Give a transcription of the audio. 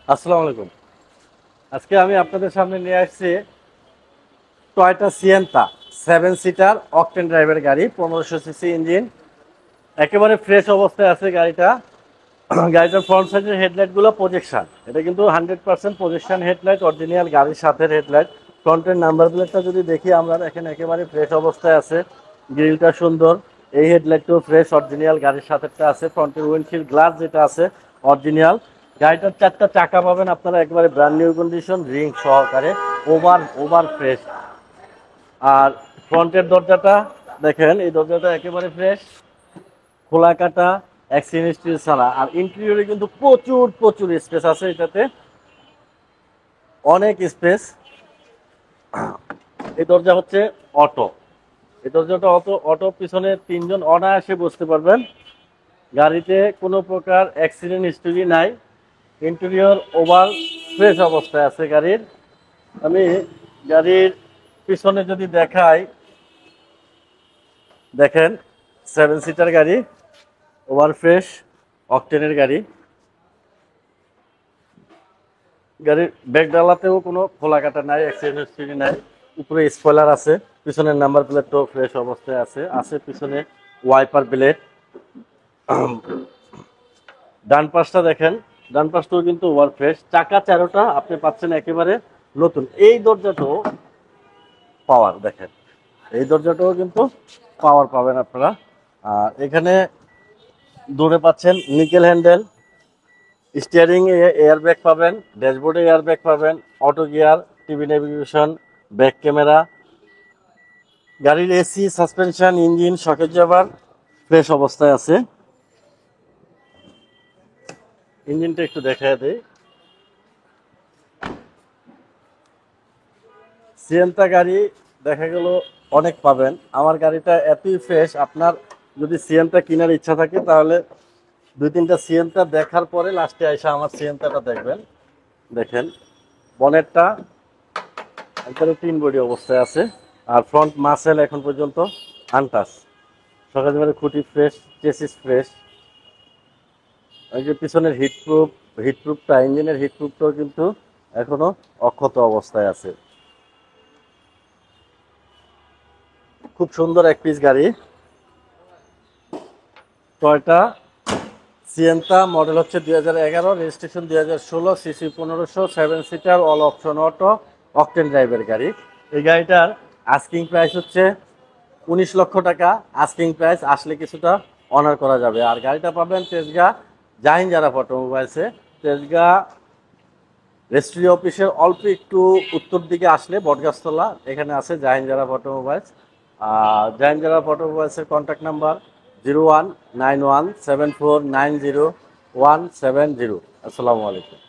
আসসালামু আলাইকুম। আজকে আমি আপনাদের সামনে নিয়ে আসছি টয়োটা সিয়েন্তা 7 সিটার অকটেন ড্রাইভের গাড়ি, 1500 সিসি ইঞ্জিন, একেবারে ফ্রেশ অবস্থায় আছে গাড়িটা। গাড়িটার ফ্রন্ট সাইডের হেডলাইটগুলো প্রজেকশন, এটা কিন্তু 100% প্রজেকশন হেডলাইট, অরিজিনাল গাড়ির সাথে হেডলাইট। ফ্রন্টের নাম্বার প্লেটটা যদি দেখি আমরা, দেখেন একেবারে ফ্রেশ অবস্থায় আছে। গ্রিলটা সুন্দর, এই হেডলাইটটাও ফ্রেশ, অরিজিনাল গাড়ির সাথেটা আছে। ফ্রন্টের উইন্ডশিল্ড গ্লাস যেটা আছে অরিজিনাল। গাড়িটার 4টা চাকা পাবেন আপনারা একেবারে ব্র্যান্ড নিউ কন্ডিশন, রিং সহকারে, ওভার ওভার ফ্রেশ। আর ফ্রন্টের দরজাটা দেখেন, এই দরজাটা একেবারে ফ্রেশ, খোলা কাটা, অ্যাক্সিডেন্ট হিস্ট্রি ছাড়া। আর ইন্টেরিয়রে কিন্তু প্রচুর প্রচুর স্পেস আছে এটাতে, অনেক স্পেস। এই দরজা হচ্ছে অটো, এই দরজাটা অটো অটো পিছনে 3 জন অনায়াসে বসতে পারবেন। গাড়িতে কোনো প্রকার অ্যাক্সিডেন্ট হিস্টরি নাই, ইন্টেরিয়র ওভার ফ্রেশ অবস্থায় আছে গাড়ির। আমি গাড়ির পিছনে যদি দেখাই, দেখেন 7 সিটার গাড়ি, ওভার ফ্রেশ, অকটেনের গাড়ি। গাড়ির ব্যাক ডালাতেও কোনো খোলা কাটা নাই, অ্যাক্সিডেন্ট হিস্টরি নাই। উপরে স্পয়লার আছে, পিছনের নাম্বার প্লেটটাও ফ্রেশ অবস্থায় আছে। আছে পিছনে ওয়াইপার প্লেট। ডান পাশটা দেখেন, ডান পাশটাও কিন্তু ওভার ফ্রেশ। চাকা 4টা আপনি পাচ্ছেন একেবারে নতুন। এই দরজাটাও পাওয়ার, দেখেন এই দরজাটাও কিন্তু পাওয়ার পাবেন আপনারা। আর এখানে দূরে পাচ্ছেন নিকেল হ্যান্ডেল, স্টিয়ারিং এ এয়ার ব্যাগ পাবেন, ড্যাশবোর্ডে এয়ার ব্যাগ পাবেন, auto gear, TV navigation, back camera. গাড়ির এসি, সাসপেনশন, ইঞ্জিন, শকের জাবার ফ্রেশ অবস্থায় আছে। ইঞ্জিনটা একটু দেখায় দেই। সিয়েন্তা গাড়ি দেখা গেল অনেক পাবেন, আমার গাড়িটা এতই ফ্রেশ। আপনার যদি সিয়েন্তা কেনার ইচ্ছা থাকে তাহলে 2-3টা সিয়েন্তা দেখার পরে লাস্টে এসে আমার সিয়েন্তাটা দেখবেন। দেখেন বনেটটা একবারে ক্লিন বডি অবস্থায় আছে। আর ফ্রন্ট মাসেল এখন পর্যন্ত আনটাচ, সকালে খুঁটি ফ্রেশ, চেসিস ফ্রেশ। এই যে পিছনের হিটপ্রুফটা, ইঞ্জিনের হিটপ্রুফটাও কিন্তু এখনো অক্ষত অবস্থায় আছে। খুব সুন্দর এক পিস গাড়ি, টয়োটা সিয়েন্তা, মডেল হচ্ছে 2011, registration 2016, CC 1500, 7 seater, all option auto, octane ড্রাইভের গাড়ি। এই গাড়িটার আস্কিং প্রাইস হচ্ছে 19 লক্ষ টাকা। আস্কিং প্রাইস, আসলে কিছুটা অনার করা যাবে। আর গাড়িটা পাবেন তেজগাঁ জাহিন জারাফ অটোমোবাইলসে। তেজগাঁ রেজিস্ট্রি অফিসের অল্প একটু উত্তর দিকে আসলে বটগাছতলা, এখানে আছে Jahin জারাফ automobiles. Jahin জারাফ অটোমোবাইলসের contact number 019174901701। আসসালামু আলাইকুম।